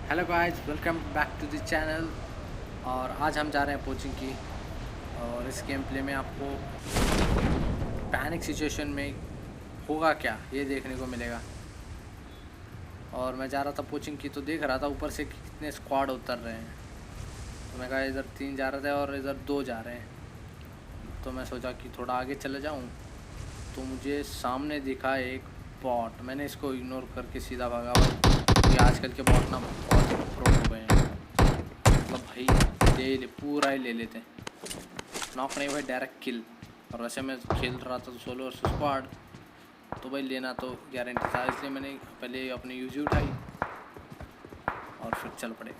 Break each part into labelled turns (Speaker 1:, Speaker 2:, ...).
Speaker 1: Hello guys, welcome back to the channel. और आज हम जा रहे हैं कोचिंग की। और इस गेम प्ले में आपको पैनिक सिचुएशन में होगा क्या ये देखने को मिलेगा। और मैं जा रहा था कोचिंग की तो देख रहा था ऊपर से कि कितने स्क्वाड उतर रहे हैं। तो मैं कहा इधर 3 जा रहे थे और इधर 2 जा रहे हैं। तो मैं सोचा कि थोड़ा आगे चले जाऊं। तो मुझे सामने दिखा एक बॉट। मैंने इसको इग्नोर करके सीधा भागा। ये आजकल के बॉट ना बहुत प्रो हो गए हैं। मतलब भाई ले पूरा ही ले लेते हैं। नॉक नहीं भाई, डायरेक्ट किल। और वैसे मैं खेल रहा था तो सोलो और स्क्वाड, तो भाई लेना तो गारंटी था, इसलिए मैंने पहले अपनी यूजी उठाई और फिर चल पड़े।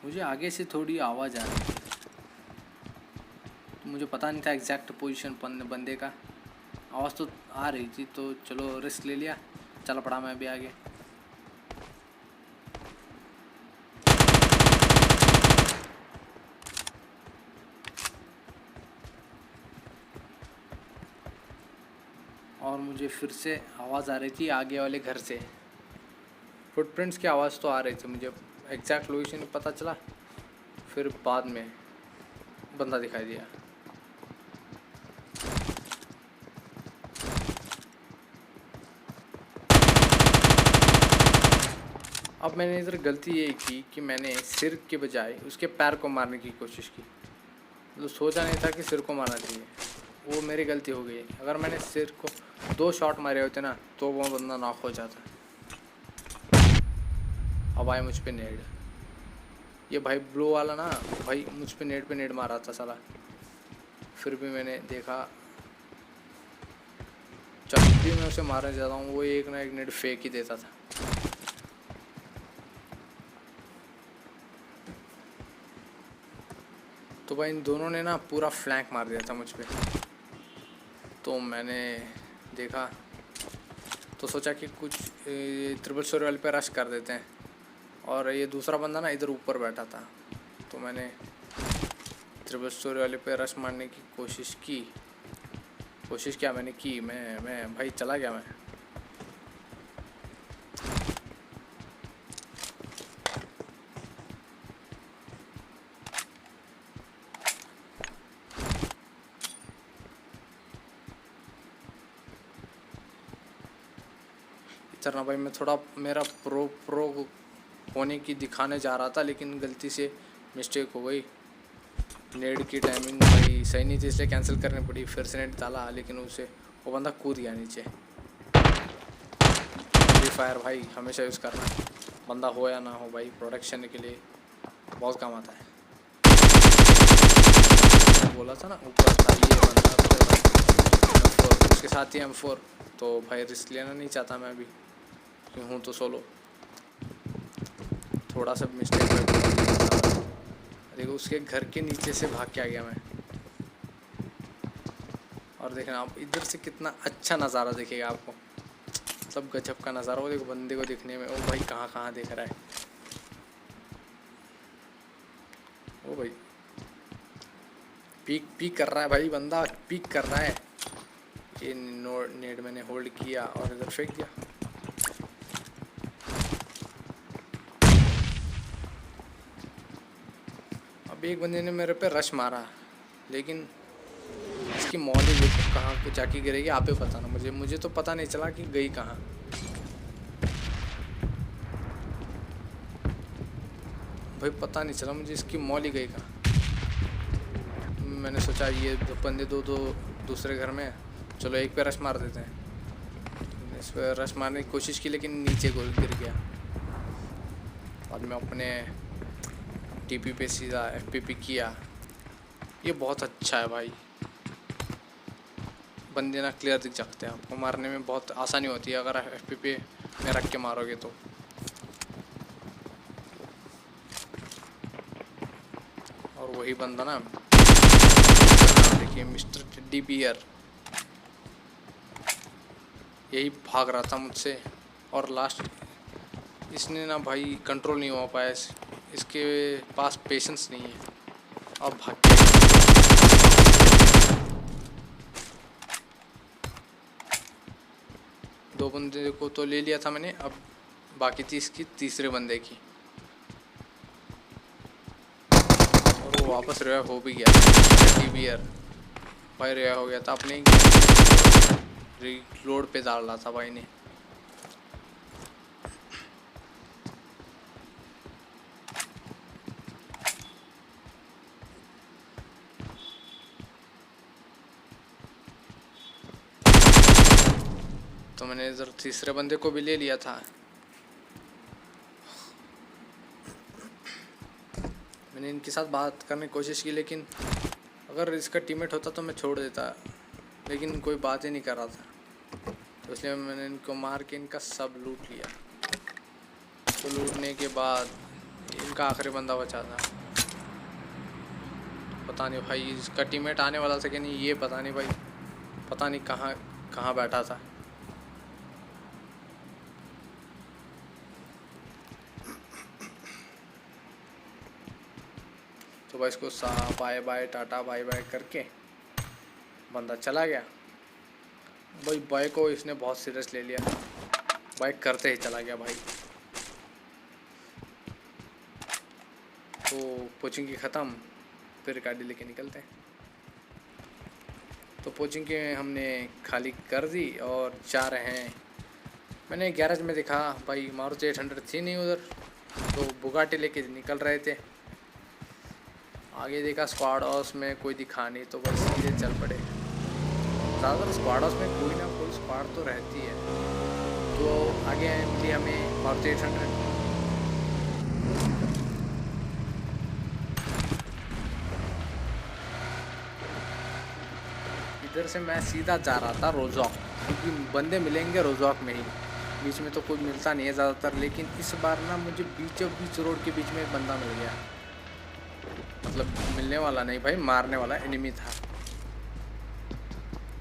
Speaker 1: मुझे आगे से थोड़ी आवाज़ आ रही थी, तो मुझे पता नहीं था एग्जैक्ट पोजीशन बंदे का। आवाज़ तो आ रही थी तो चलो रिस्क ले लिया, चल पड़ा मैं भी आगे। और मुझे फिर से आवाज़ आ रही थी आगे वाले घर से। फुटप्रिंट्स की आवाज़ तो आ रही थी, मुझे एग्जैक्ट लोकेशन पता चला फिर बाद में बंदा दिखाई दिया। अब मैंने इधर गलती ये की कि मैंने सिर के बजाय उसके पैर को मारने की कोशिश की। मतलब सोचा नहीं था कि सिर को मारना चाहिए, वो मेरी गलती हो गई। अगर मैंने सिर को 2 शॉट मारे होते ना तो वो बंदा नॉक हो जाता। अब आए मुझ पे नेड। ये भाई ब्लू वाला ना भाई मुझ पे नेड मारा था साला। फिर भी मैंने देखा, जब भी मैं उसे मारने जाता हूँ वो एक ना एक नेड फेंक ही देता था। तो भाई इन दोनों ने ना पूरा फ्लैंक मार दिया था मुझ पे। तो मैंने देखा तो सोचा कि कुछ ट्रिपल स्टोरी वाले पे रश कर देते हैं। और ये दूसरा बंदा ना इधर ऊपर बैठा था, तो मैंने ट्रिपल स्टोरी वाले पे रश मारने की कोशिश क्या मैंने की। मैं भाई चला गया मैं। चलना भाई, मैं थोड़ा मेरा प्रो होने की दिखाने जा रहा था, लेकिन गलती से मिस्टेक हो गई। नेट की टाइमिंग भाई सही नहीं थी, इसलिए कैंसिल करनी पड़ी। फिर से नेट डाला लेकिन उसे वो बंदा कूद गया नीचे। फ्री फायर भाई हमेशा यूज़ करना, बंदा हो या ना हो भाई, प्रोटेक्शन के लिए बहुत काम आता है। बोला था ना ऊपर था ये बंदा, तो M4 उसके साथ ही M4। तो भाई रिस्क लेना नहीं चाहता मैं अभी, क्यों हूँ तो सोलो। थोड़ा सा मिस्टेक देखो, उसके घर के नीचे से भाग के आ गया मैं। और देखना आप इधर से कितना अच्छा नज़ारा दिखेगा आपको, सब गजब का नज़ारा। वो देखो बंदे को दिखने में, ओ भाई कहाँ कहाँ देख रहा है। ओ भाई पीक पीक कर रहा है भाई, बंदा पीक कर रहा है। ये नेट मैंने होल्ड किया और इधर फेंक दिया। अब एक बंदे ने मेरे पे रश मारा, लेकिन इसकी मौली देखो कहाँ पे जाके गिरेगी, आप ही पता ना। मुझे तो पता नहीं चला कि गई कहाँ। भाई पता नहीं चला मुझे इसकी मौली गई कहाँ। मैंने सोचा ये बंदे दो दूसरे घर में, चलो एक पे रश मार देते हैं। इस पर रश मारने की कोशिश की लेकिन नीचे गोल गिर गया। और मैं अपने टीपी पे सीधा FPP किया। ये बहुत अच्छा है भाई, बंदे ना क्लियर दिख जाते हैं, आपको मारने में बहुत आसानी होती है अगर FPP में रख के मारोगे तो। और वही बंदा ना देखिए, मिस्टर टेडी बियर, यही भाग रहा था मुझसे। और लास्ट इसने ना भाई कंट्रोल नहीं हो पाया, इसके पास पेशेंस नहीं है। अब भाग के दो बंदे को तो ले लिया था मैंने, अब बाकी थी इसकी तीसरे बंदे की। और वो वापस रिवाइव हो भी गया टीवीआर भाई, रिवाइव हो गया था अपने रिलोड पे डाल रहा था भाई ने। तो मैंने इधर तीसरे बंदे को भी ले लिया था। मैंने इनके साथ बात करने की कोशिश की, लेकिन अगर इसका टीममेट होता तो मैं छोड़ देता, लेकिन कोई बात ही नहीं कर रहा था। तो इसलिए मैंने इनको मार के इनका सब लूट लिया। तो लूटने के बाद इनका आखिरी बंदा बचा था। पता नहीं भाई इसका टीममेट आने वाला था कि नहीं, ये पता नहीं भाई, पता नहीं कहाँ कहाँ बैठा था। तो भाई इसको bye bye tata bye bye करके बंदा चला गया। भाई बाय को इसने बहुत सीरियस ले लिया, बाइक करते ही चला गया भाई। तो कोचिंग की ख़त्म, फिर गाड़ी लेके निकलते हैं। तो कोचिंग के हमने खाली कर दी और जा रहे हैं। मैंने गैरेज में देखा भाई मारुति 800 थी नहीं उधर, तो बुगाटी लेके निकल रहे थे। आगे देखा स्क्वाड हाउस में कोई दिखा नहीं, तो बस सीधे चल पड़े। ज़्यादातर स्क्वाड हाउस में कोई ना कोई स्क्वाड तो रहती है। तो आगे मिली हमें मारुति 800। इधर से मैं सीधा जा रहा था रोजॉक, क्योंकि बंदे मिलेंगे रोजॉक में ही, बीच में तो कोई मिलता नहीं है ज़्यादातर। लेकिन इस बार ना मुझे बीचों बीच रोड के बीच में एक बंदा मिल गया। मतलब मिलने वाला नहीं भाई, मारने वाला एनिमी था।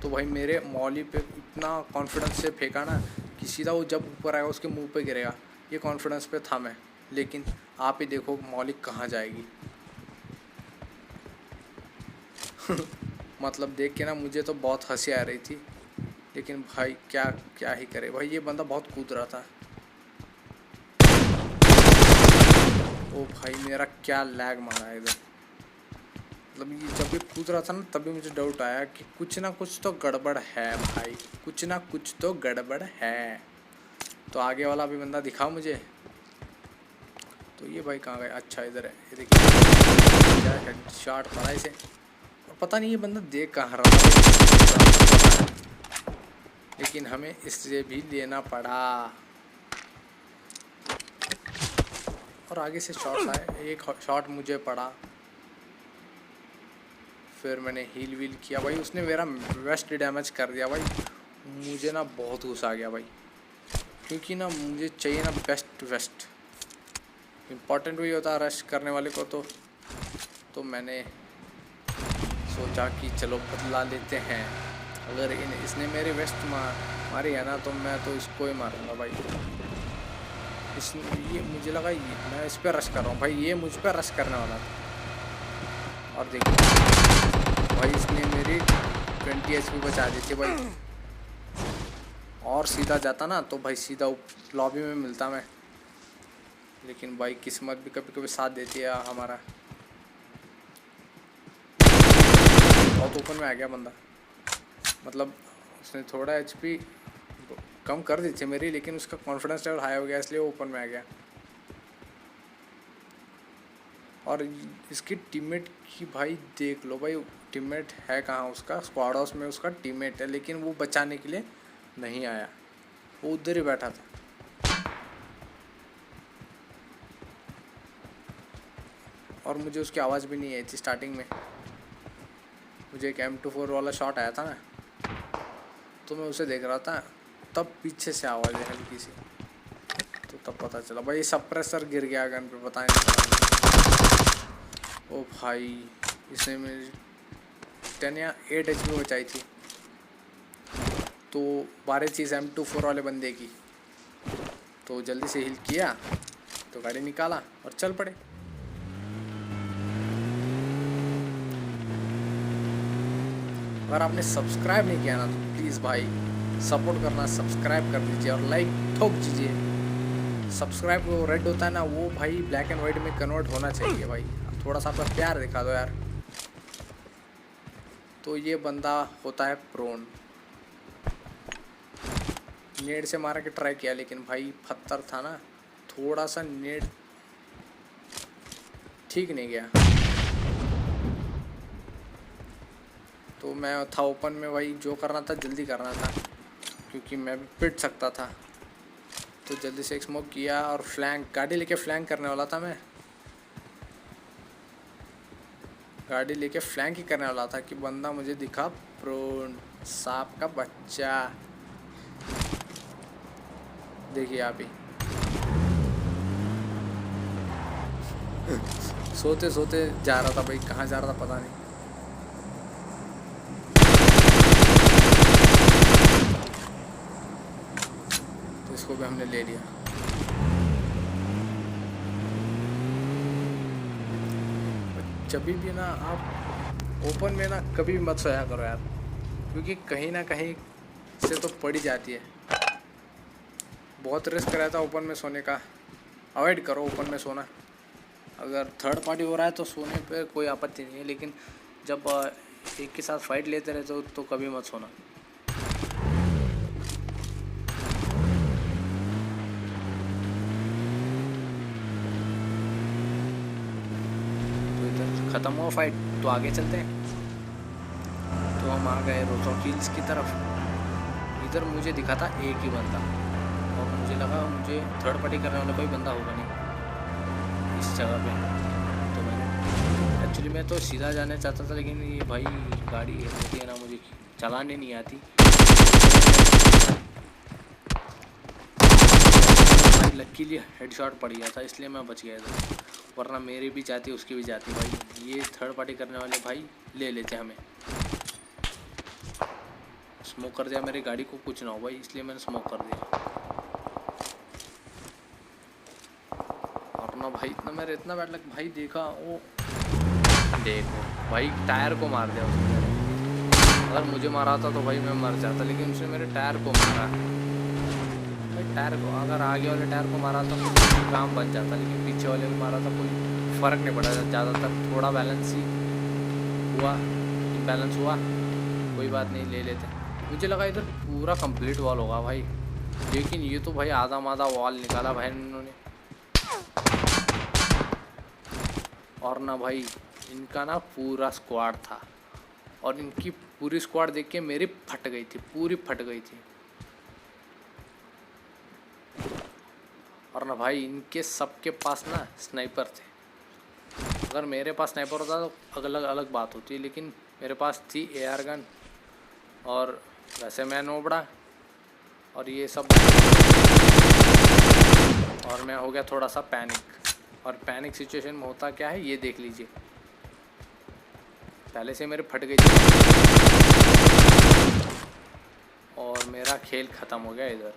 Speaker 1: तो भाई मेरे मौली पे इतना कॉन्फिडेंस से फेंका ना कि सीधा वो जब ऊपर आएगा उसके मुंह पे गिरेगा, ये कॉन्फिडेंस पे था मैं। लेकिन आप ही देखो मौली कहाँ जाएगी। मतलब देख के ना मुझे तो बहुत हंसी आ रही थी, लेकिन भाई क्या क्या ही करे भाई, ये बंदा बहुत कूद रहा था। ओ भाई मेरा क्या लैग मारा है इधर। मतलब ये जब भी कूद रहा था ना, तभी मुझे डाउट आया कि कुछ ना कुछ तो गड़बड़ है भाई, कुछ ना कुछ तो गड़बड़ है। तो आगे वाला भी बंदा दिखा मुझे। तो ये भाई कहाँ गए, अच्छा इधर है, ये देखिए क्या हेडशॉट पड़ा इसे। और पता नहीं ये बंदा देख कहाँ रहा था, लेकिन हमें इससे भी लेना पड़ा। और आगे से शॉट्स आए, एक शॉट मुझे पड़ा, फिर मैंने हील वील किया भाई। उसने मेरा वेस्ट डैमेज कर दिया भाई। मुझे ना बहुत गुस्सा आ गया भाई, क्योंकि ना मुझे चाहिए ना बेस्ट वेस्ट, इम्पॉर्टेंट भी होता रश करने वाले को। तो मैंने सोचा कि चलो बदला लेते हैं। अगर इसने मेरे वेस्ट मारी है ना, तो मैं तो इसको ही मारूंगा भाई। ये मुझे लगा मैं इस पर रश कर रहा हूँ भाई, ये मुझ पर रश करने वाला था। और देखो भाई इसने मेरी 20 HP बचा दी थी भाई। और सीधा जाता ना तो भाई सीधा लॉबी में मिलता मैं। लेकिन भाई किस्मत भी कभी कभी साथ देती है हमारा। बहुत ओपन में आ गया बंदा, मतलब उसने थोड़ा HP कम कर दी थी मेरी, लेकिन उसका कॉन्फिडेंस लेवल हाई हो गया, इसलिए ओपन में आ गया। और इसकी टीममेट की भाई देख लो भाई, टीममेट है कहाँ उसका, स्क्वाड हाउस में उसका टीममेट है, लेकिन वो बचाने के लिए नहीं आया, वो उधर ही बैठा था। और मुझे उसकी आवाज़ भी नहीं आई थी स्टार्टिंग में। मुझे एक M24 वाला शॉट आया था ना, तो मैं उसे देख रहा था, तब पीछे से आवाज़ है हल्की सी, तो तब पता चला भाई सप्रेसर गिर गया गन पे, पता नहीं चला। ओ भाई इसने मेरी 10 या 8 HP बचाई थी। तो बारह चीज़ M24 वाले बंदे की। तो जल्दी से हिल किया तो गाड़ी निकाला और चल पड़े। अगर आपने सब्सक्राइब नहीं किया ना तो प्लीज़ भाई सपोर्ट करना, सब्सक्राइब कर दीजिए और लाइक ठोक दीजिए। सब्सक्राइब वो रेड होता है ना, वो भाई ब्लैक एंड वाइट में कन्वर्ट होना चाहिए भाई। थोड़ा सा आपका प्यार दिखा दो यार। तो ये बंदा होता है प्रोन। नेट से मारने की ट्राई किया लेकिन भाई पत्थर था ना, थोड़ा सा नेट ठीक नहीं गया। तो मैं था ओपन में भाई, जो करना था जल्दी करना था क्योंकि मैं भी पिट सकता था। तो जल्दी से एक स्मोक किया और फ्लैंक, गाड़ी लेके फ्लैंक करने वाला था। मैं गाड़ी लेके फ्लैंक ही करने वाला था कि बंदा मुझे दिखा, प्रोन सांप का बच्चा। देखिए आप ही सोते सोते जा रहा था भाई, कहाँ जा रहा था पता नहीं। तो इसको भी हमने ले लिया। जब भी ना आप ओपन में ना कभी भी मत सोया करो यार, क्योंकि कहीं ना कहीं से तो पड़ी जाती है। बहुत रिस्क रहता है ओपन में सोने का, अवॉइड करो ओपन में सोना। अगर थर्ड पार्टी हो रहा है तो सोने पे कोई आपत्ति नहीं है, लेकिन जब एक के साथ फाइट लेते रहते हो तो कभी मत सोना। तो इधर ख़त्म हुआ फाइट, तो आगे चलते हैं। तो हम आ गए रोजॉन हिल्स की तरफ। इधर मुझे दिखा था एक ही बंदा और मुझे लगा मुझे थर्ड पार्टी करने वाला कोई बंदा होगा नहीं इस जगह पे। तो मैंने एक्चुअली मैं तो सीधा जाना चाहता था, लेकिन ये भाई गाड़ी होती है ना, मुझे चलाने नहीं आती। भाई लकीली हेडशॉट पड़ गया था, इसलिए मैं बच गया था, वरना मेरी भी जाती उसकी भी जाती। भाई ये थर्ड पार्टी करने वाले भाई ले लेते हमें। स्मोक कर दिया, मेरी गाड़ी को कुछ ना हो भाई, इसलिए मैंने स्मोक कर दिया। अपना भाई इतना मेरे इतना बैड लग भाई, देखा वो देखो भाई टायर को मार दिया उसने। अगर मुझे मारा था तो भाई मैं मर जाता, लेकिन उसने मेरे टायर को मारा। भाई टायर को, अगर आगे वाले टायर को मारा तो काम बन जाता, लेकिन पीछे वाले को मारा था कोई फ़र्क नहीं पड़ा। ज़्यादातर थोड़ा बैलेंस ही हुआ, इम्बैलेंस हुआ, कोई बात नहीं, ले लेते। मुझे लगा इधर पूरा कंप्लीट वॉल होगा भाई, लेकिन ये तो भाई आधा माधा वॉल निकाला भाई इन्होंने। और ना भाई इनका ना पूरा स्क्वाड था, और इनकी पूरी स्क्वाड देख के मेरी फट गई थी, पूरी फट गई थी। और ना भाई इनके सबके पास ना स्नाइपर थे। अगर मेरे पास स्नाइपर होता तो अलग अलग बात होती, लेकिन मेरे पास थी एआर गन, और वैसे मैं नोबड़ा और ये सब, और मैं हो गया थोड़ा सा पैनिक। और पैनिक सिचुएशन में होता क्या है ये देख लीजिए, पहले से मेरे फट गई थी और मेरा खेल ख़त्म हो गया इधर।